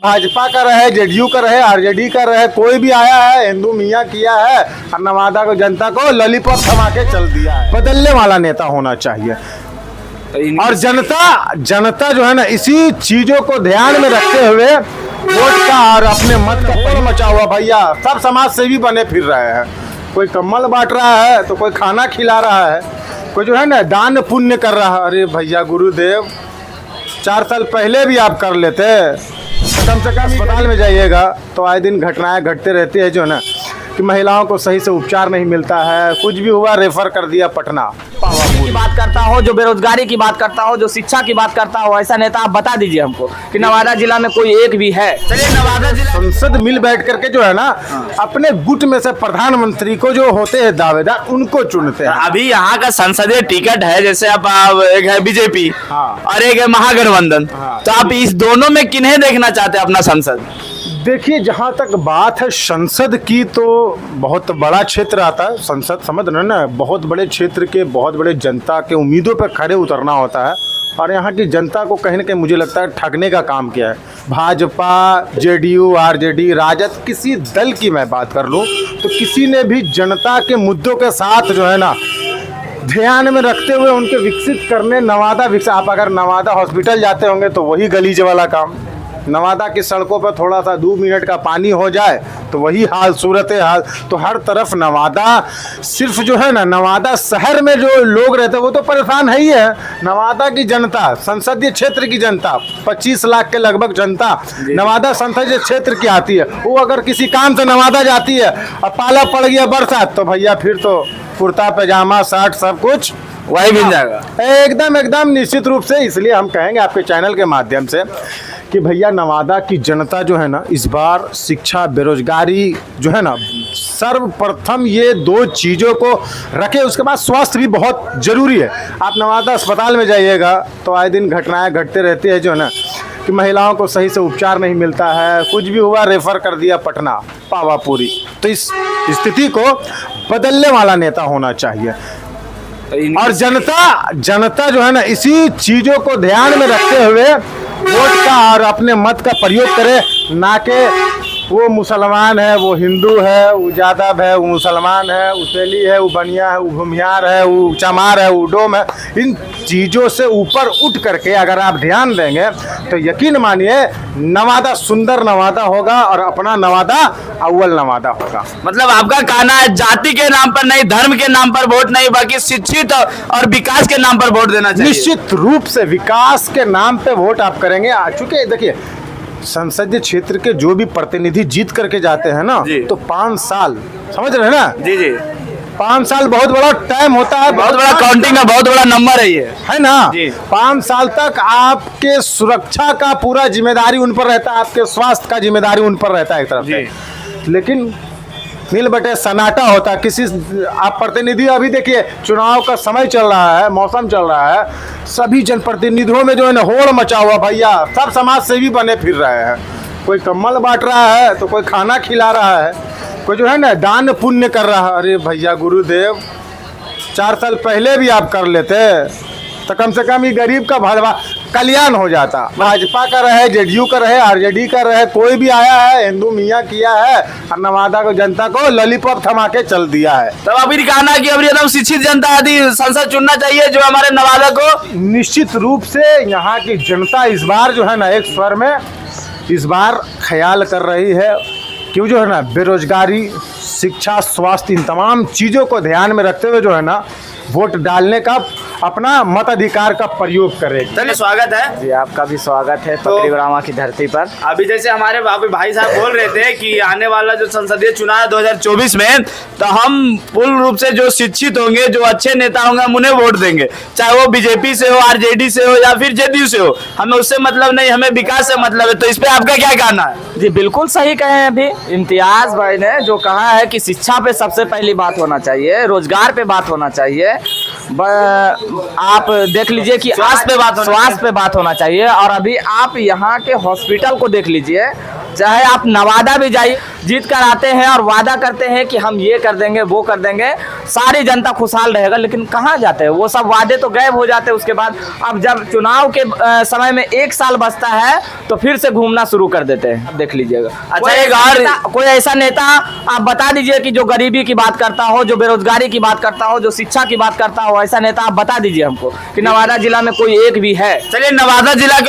भाजपा का रहे, जेडीयू का रहे, आरजेडी का रहे, कोई भी आया है, हिंदू मियाँ किया है और नवादा को जनता को लॉलीपॉप थमा के चल दिया है। बदलने वाला नेता होना चाहिए। और जनता जो है ना, इसी चीजों को ध्यान में रखते हुए वोट का और अपने मत का पल मचा हुआ भैया सब समाज सेवी बने फिर रहे हैं। कोई कम्बल बांट रहा है तो कोई खाना खिला रहा है, कोई जो है ना दान पुण्य कर रहा है। अरे भैया गुरुदेव, 4 साल पहले भी आप कर लेते, कम से कम अस्पताल में जाइएगा तो आए दिन घटनाएं घटते रहती है जो है ना कि महिलाओं को सही से उपचार नहीं मिलता है, कुछ भी हुआ रेफर कर दिया पटना। की बात करता हो, जो बेरोजगारी की बात करता हो, जो शिक्षा की बात करता हो, ऐसा नेता आप बता दीजिए हमको कि नवादा जिला में कोई एक भी है। चलिए नवादा जिला संसद मिल बैठ करके जो है ना अपने गुट में से प्रधानमंत्री को जो होते हैं दावेदार उनको चुनते हैं। अभी यहाँ का संसदीय टिकट है, जैसे अब एक है बीजेपी और एक है महागठबंधन, तो आप इस दोनों में किन्हें देखना चाहते हैं अपना सांसद? देखिए, जहाँ तक बात है संसद की तो बहुत बड़ा क्षेत्र आता है संसद, समझ रहे हैं ना, बहुत बड़े क्षेत्र के बहुत बड़े जनता के उम्मीदों पर खड़े उतरना होता है। और यहाँ की जनता को कहीं ना कहीं मुझे लगता है ठगने का काम किया है भाजपा, जेडीयू, आरजेडी, राजद, किसी दल की मैं बात कर लूँ तो किसी ने भी जनता के मुद्दों के साथ जो है ना ध्यान में रखते हुए उनके विकसित करने नवादा विकसित। आप अगर नवादा हॉस्पिटल जाते होंगे तो वही गलीज वाला काम, नवादा की सड़कों पर थोड़ा सा 2 मिनट का पानी हो जाए तो वही हाल, सूरत हाल। तो हर तरफ नवादा, सिर्फ जो है ना नवादा शहर में जो लोग रहते हैं वो तो परेशान है ही है। नवादा की जनता, संसदीय क्षेत्र की जनता, 25 लाख के लगभग जनता नवादा संसदीय क्षेत्र की आती है। वो अगर किसी काम से नवादा जाती है और पाला पड़ गया बरसात तो भैया फिर तो कुर्ता पैजामा शर्ट सब कुछ वही मिल जाएगा एकदम निश्चित रूप से। इसलिए हम कहेंगे आपके चैनल के माध्यम से कि भैया नवादा की जनता जो है ना इस बार शिक्षा, बेरोजगारी जो है ना, सर्वप्रथम ये 2 चीज़ों को रखे। उसके बाद स्वास्थ्य भी बहुत ज़रूरी है। आप नवादा अस्पताल में जाइएगा तो आए दिन घटनाएं घटते रहती है जो है ना कि महिलाओं को सही से उपचार नहीं मिलता है, कुछ भी हुआ रेफर कर दिया पटना, पावापुरी। तो इस स्थिति को बदलने वाला नेता होना चाहिए। और जनता जो है ना इसी चीजों को ध्यान में रखते हुए वोट का और अपने मत का प्रयोग करे, ना कि वो मुसलमान है, वो हिंदू है, वो यादव है, वो मुसलमान है, वो तेली है, वो बनिया है, वो भूमियार है, वो चमार है, वो डोम है। इन चीज़ों से ऊपर उठ करके अगर आप ध्यान देंगे तो यकीन मानिए नवादा सुंदर नवादा होगा और अपना नवादा अव्वल नवादा होगा। मतलब आपका कहना है जाति के नाम पर नहीं, धर्म के नाम पर वोट नहीं, बाकी शिक्षित और विकास के नाम पर वोट देना चाहिए। निश्चित रूप से विकास के नाम पे वोट आप करेंगे। चूंकि देखिए संसदीय क्षेत्र के जो भी प्रतिनिधि जीत करके जाते हैं ना तो 5 साल, समझ रहे हैं ना जी 5 साल बहुत बड़ा टाइम होता है, बहुत बड़ा काउंटिंग है, बहुत बड़ा नंबर है ये, है ना। 5 साल तक आपके सुरक्षा का पूरा जिम्मेदारी उन पर रहता है, आपके स्वास्थ्य का जिम्मेदारी उन पर रहता है एक तरफ से। लेकिन मिल बटे सन्नाटा होता है। किसी आप प्रतिनिधि, अभी देखिए चुनाव का समय चल रहा है, मौसम चल रहा है, सभी जनप्रतिनिधियों में जो है ना होड़ मचा हुआ भैया सब समाज सेवी बने फिर रहे हैं। कोई कम्बल बांट रहा है तो कोई खाना खिला रहा है, कोई जो है ना दान पुण्य कर रहा है। अरे भैया गुरुदेव, 4 साल पहले भी आप कर लेते तो कम से कम ये गरीब का भरवा कल्याण हो जाता। भाजपा का रहे, जेडीयू का रहे, आरजेडी का रहे, कोई भी आया है, हिंदू मियाँ किया है और नवादा को जनता को लॉलीपॉप थमा के चल दिया है। तब अभी कहना है कि अभी एकदम शिक्षित जनता आदि संसद चुनना चाहिए जो हमारे नवादा को। निश्चित रूप से यहाँ की जनता इस बार जो है ना एक स्वर में इस बार ख्याल कर रही है कि जो है ना बेरोजगारी, शिक्षा, स्वास्थ्य, इन तमाम चीज़ों को ध्यान में रखते हुए जो है ना वोट डालने का अपना मताधिकार का प्रयोग करें। चलिए स्वागत है जी, आपका भी स्वागत है पकड़ी ब्राह्मण की धरती पर। अभी जैसे हमारे भाई साहब बोल रहे थे कि आने वाला जो संसदीय चुनाव है 2024 में, तो हम पूर्ण रूप से जो शिक्षित होंगे, जो अच्छे नेता होंगे, हम उन्हें वोट देंगे, चाहे वो बीजेपी से हो, आरजेडी से हो या फिर जेडीयू से हो। हमें उससे मतलब नहीं, हमें विकास से मतलब है। तो इस पे आपका क्या कहना है? जी बिल्कुल सही कहे हैं अभी इम्तियाज भाई ने जो कहा है कि शिक्षा पे सबसे पहली बात होना चाहिए, रोजगार पे बात होना चाहिए, आप देख लीजिए कि स्वास्थ्य पे बात होना चाहिए। और अभी आप यहाँ के हॉस्पिटल को देख लीजिए, चाहे आप नवादा भी जाइए, जीत कर आते हैं और वादा करते हैं कि हम ये कर देंगे वो कर देंगे, सारी जनता खुशहाल रहेगा, लेकिन कहाँ जाते हैं वो सब वादे तो गायब हो जाते हैं उसके बाद। अब जब चुनाव के समय में 1 साल बचता है तो फिर से घूमना शुरू कर देते हैं। आप देख लीजिएगा। अच्छा, एक और कोई ऐसा नेता आप बता दीजिए कि जो गरीबी की बात करता हो, जो बेरोजगारी की बात करता हो, जो शिक्षा की बात करता हो, ऐसा नेता आप बता दीजिए हमको कि नवादा जिला में कोई एक भी है। चलिए नवादा जिला के